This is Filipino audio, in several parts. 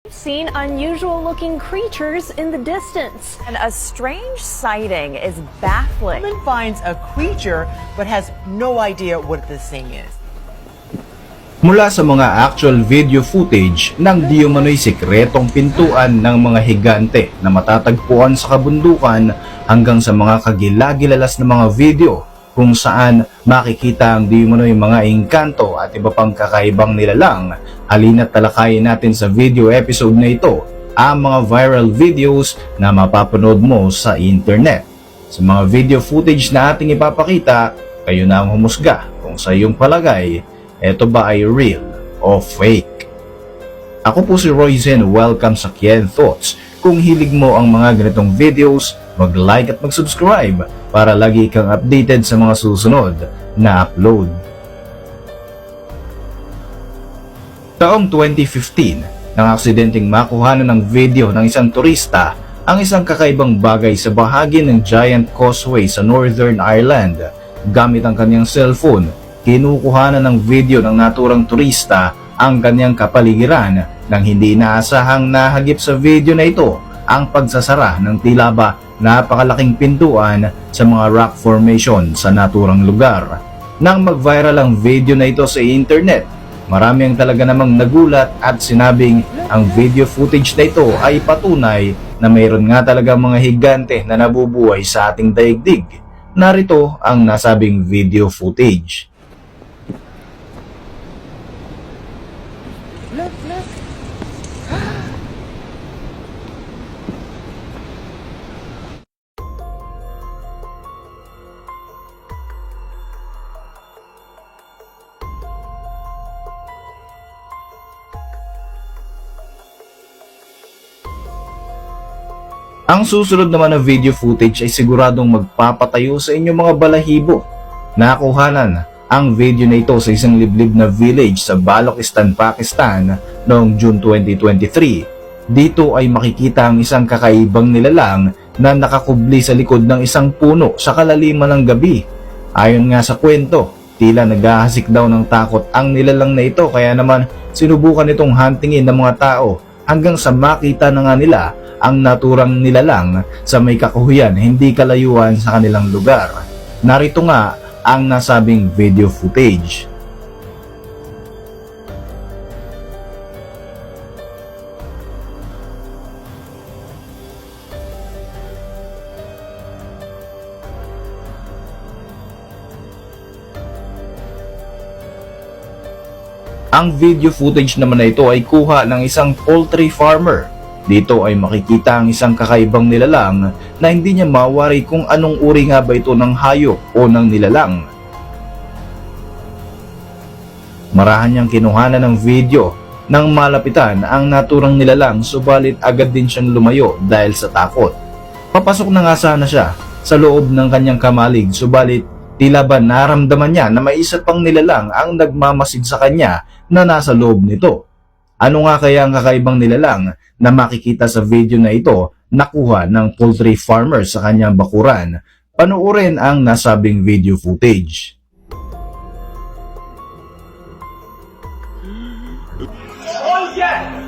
Seen unusual-looking creatures in the distance. And a strange sighting is baffling. Woman finds a creature but has no idea what this thing is. Mula sa mga actual video footage ng di umano'y sikretong pintuan ng mga higante na matatagpuan sa kabundukan hanggang sa mga kagilagilalas na mga video kung saan makikita ang di umano'y mga engkanto at iba pang kakaibang nilalang, halina't talakayin natin sa video episode na ito ang mga viral videos na mapapanood mo sa internet. Sa mga video footage na ating ipapakita, kayo na ang humusga kung sa iyong palagay ito ba ay real o fake. Ako po si Roy Zen, welcome sa Kien Thoughts. Kung hilig mo ang mga ganitong videos, mag-like at mag-subscribe para lagi kang updated sa mga susunod na upload. Taong 2015, nang aksidenteng makuhanan ng video ng isang turista ang isang kakaibang bagay sa bahagi ng Giant Causeway sa Northern Ireland. Gamit ang kanyang cellphone, kinukuhanan ng video ng naturang turista ang kanyang kapaligiran nang hindi inaasahang nahagip sa video na ito ang pagsasara ng tila ba napakalaking pintuan sa mga rock formation sa naturang lugar. Nang mag-viral ang video na ito sa internet, marami ang talaga namang nagulat at sinabing ang video footage na ito ay patunay na mayroon nga talaga mga higante na nabubuhay sa ating daigdig. Narito ang nasabing video footage. Look, look. Ang susunod naman na video footage ay siguradong magpapatayo sa inyong mga balahibo. Nakuhanan ang video na ito sa isang liblib na village sa Balochistan, Pakistan noong June 2023. Dito ay makikita ang isang kakaibang nilalang na nakakubli sa likod ng isang puno sa kalaliman ng gabi. Ayon nga sa kwento, tila naghahasik daw ng takot ang nilalang na ito kaya naman sinubukan itong huntingin ng mga tao hanggang sa makita na nga nila ang naturang nilalang sa may kakuhuyan hindi kalayuan sa kanilang lugar. Narito nga ang nasabing video footage. Ang video footage naman na ito ay kuha ng isang poultry farmer. Dito ay makikita ang isang kakaibang nilalang na hindi niya mawari kung anong uri nga ba ito ng hayop o ng nilalang. Marahan niyang kinuhanan ng video nang malapitan ang naturang nilalang subalit agad din siyang lumayo dahil sa takot. Papasok na nga sana siya sa loob ng kanyang kamalig subalit tila ba naramdaman niya na may isa pang nilalang ang nagmamasid sa kanya na nasa loob nito. Ano nga kaya ang kakaibang nilalang na makikita sa video na ito nakuha ng poultry farmer sa kanyang bakuran? Panoorin ang nasabing video footage. Oh, yeah!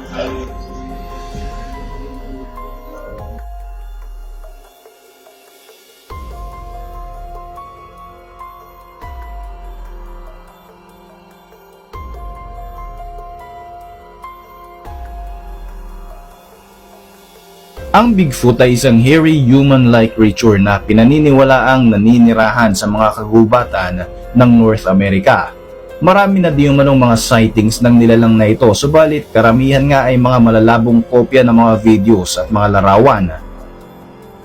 Ang Bigfoot ay isang hairy human-like creature na pinaniniwalaang naninirahan sa mga kagubatan ng North America. Marami na di umanong mga sightings ng nilalang na ito, subalit karamihan nga ay mga malalabong kopya ng mga videos at mga larawan.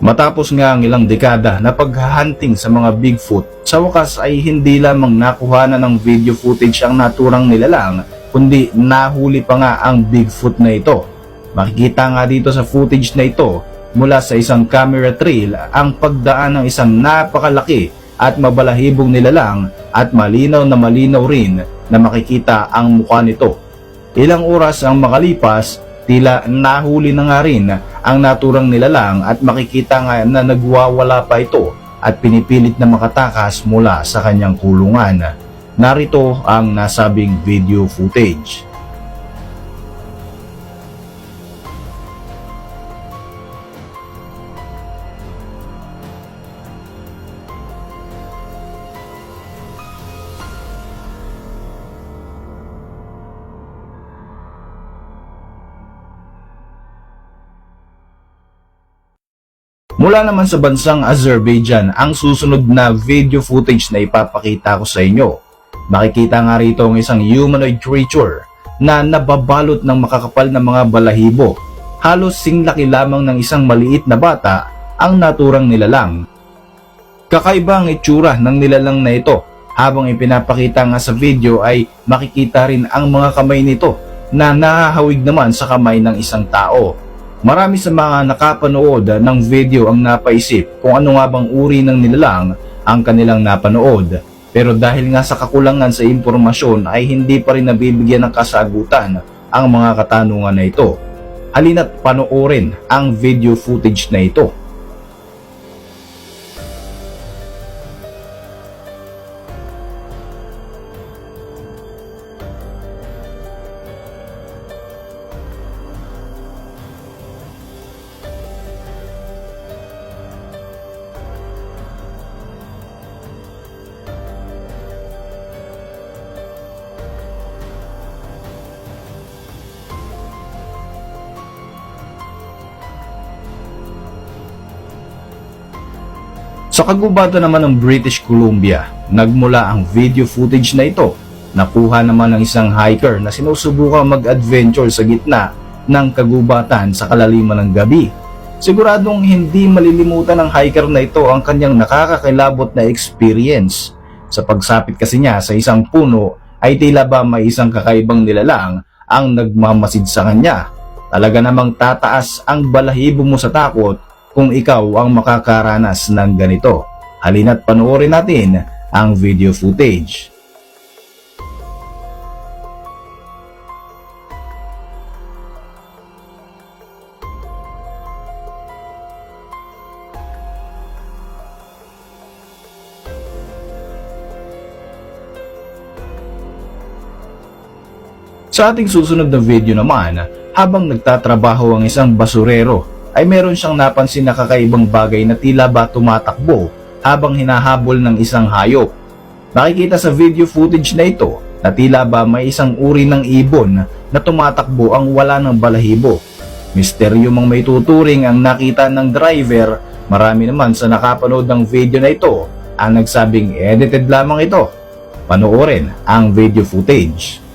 Matapos nga ang ilang dekada na paghahunting sa mga Bigfoot, sa wakas ay hindi lamang nakuha na ng video footage ang naturang nilalang, kundi nahuli pa nga ang Bigfoot na ito. Makikita nga dito sa footage na ito mula sa isang camera trail ang pagdaan ng isang napakalaki at mabalahibong nilalang at malinaw na malinaw rin na makikita ang mukha nito. Ilang oras ang makalipas, tila nahuli na nga rin ang naturang nilalang at makikita nga na nagwawala pa ito at pinipilit na makatakas mula sa kanyang kulungan. Narito ang nasabing video footage. Mula naman sa bansang Azerbaijan ang susunod na video footage na ipapakita ko sa inyo. Makikita nga rito ang isang humanoid creature na nababalot ng makakapal na mga balahibo. Halos singlaki lamang ng isang maliit na bata ang naturang nilalang. Kakaiba ang itsura ng nilalang na ito. Habang ipinapakita nga sa video ay makikita rin ang mga kamay nito na nahahawig naman sa kamay ng isang tao. Marami sa mga nakapanood ng video ang napaisip kung ano nga bang uri ng nilalang ang kanilang napanood. Pero dahil nga sa kakulangan sa impormasyon ay hindi pa rin nabibigyan ng kasagutan ang mga katanungan na ito. Halina't panoorin ang video footage na ito. Sa kagubatan naman ng British Columbia, nagmula ang video footage na ito. Nakuha naman ng isang hiker na sinusubukang mag-adventure sa gitna ng kagubatan sa kalaliman ng gabi. Siguradong hindi malilimutan ng hiker na ito ang kanyang nakakakilabot na experience. Sa pagsapit kasi niya sa isang puno ay tila ba may isang kakaibang nilalang ang nagmamasid sa kanya. Talaga namang tataas ang balahibo mo sa takot kung ikaw ang makakaranas ng ganito. Halina't panoorin natin ang video footage. Sa ating susunod na video naman, habang nagtatrabaho ang isang basurero, ay meron siyang napansin na kakaibang bagay na tila ba tumatakbo habang hinahabol ng isang hayop. Nakikita sa video footage na ito na tila ba may isang uri ng ibon na tumatakbo ang wala ng balahibo. Misteryo mang may tuturing ang nakita ng driver. Marami naman sa nakapanood ng video na ito ang nagsabing edited lamang ito. Panoorin ang video footage.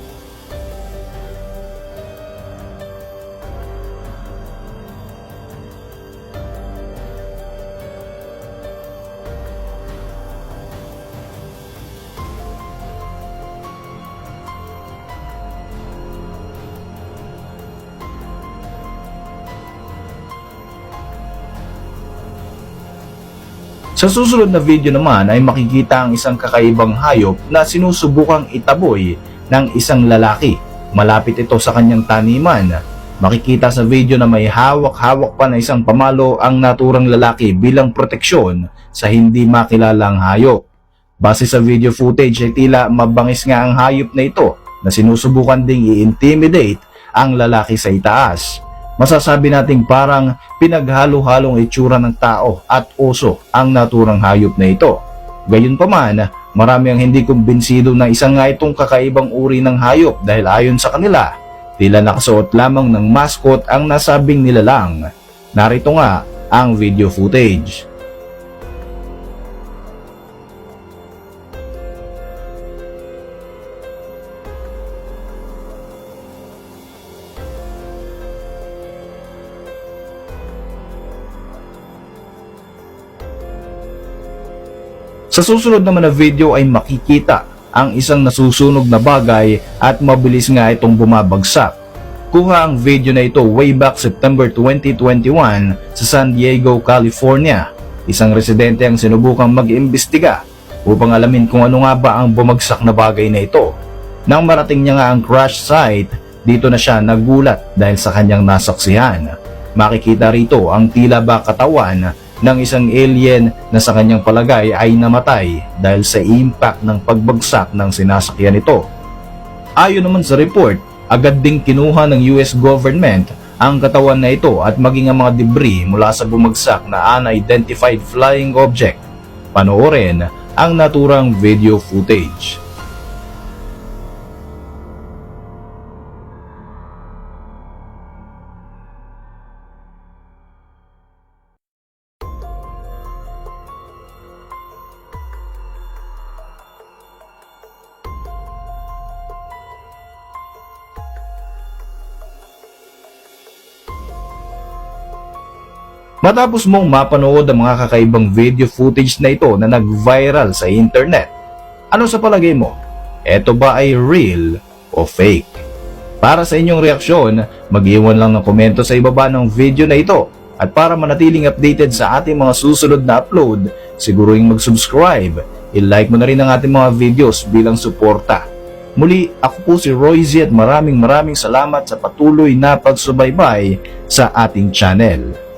Sa susunod na video naman ay makikita ang isang kakaibang hayop na sinusubukang itaboy ng isang lalaki. Malapit ito sa kanyang taniman. Makikita sa video na may hawak-hawak pa na isang pamalo ang naturang lalaki bilang proteksyon sa hindi makilalang hayop. Base sa video footage ay tila mabangis nga ang hayop na ito na sinusubukan ding i-intimidate ang lalaki sa itaas. Masasabi nating parang pinaghalo-halong itsura ng tao at oso ang naturang hayop na ito. Gayunpaman, marami ang hindi kumbinsido na isa nga itong kakaibang uri ng hayop dahil ayon sa kanila, tila nakasuot lamang ng mascot ang nasabing nilalang. Narito nga ang video footage. Sa susunod naman na video ay makikita ang isang nasusunog na bagay at mabilis nga itong bumabagsak. Kuha ang video na ito way back September 2021 sa San Diego, California. Isang residente ang sinubukang mag-imbestiga upang alamin kung ano nga ba ang bumagsak na bagay na ito. Nang marating niya nga ang crash site, dito na siya nagulat dahil sa kanyang nasaksihan. Makikita rito ang tila ba katawan ng isang alien na sa kanyang palagay ay namatay dahil sa impact ng pagbagsak ng sinasakyan nito. Ayon naman sa report, agad ding kinuha ng US government ang katawan na ito at maging ang mga debris mula sa bumagsak na unidentified flying object. Panoorin ang naturang video footage. Matapos mong mapanood ang mga kakaibang video footage na ito na nag-viral sa internet, ano sa palagay mo? Ito ba ay real o fake? Para sa inyong reaksyon, mag-iwan lang ng komento sa ibaba ng video na ito. At para manatiling updated sa ating mga susunod na upload, siguruhin mag-subscribe. I-like mo na rin ang ating mga videos bilang suporta. Muli, ako po si Royzy at maraming salamat sa patuloy na pagsubaybay sa ating channel.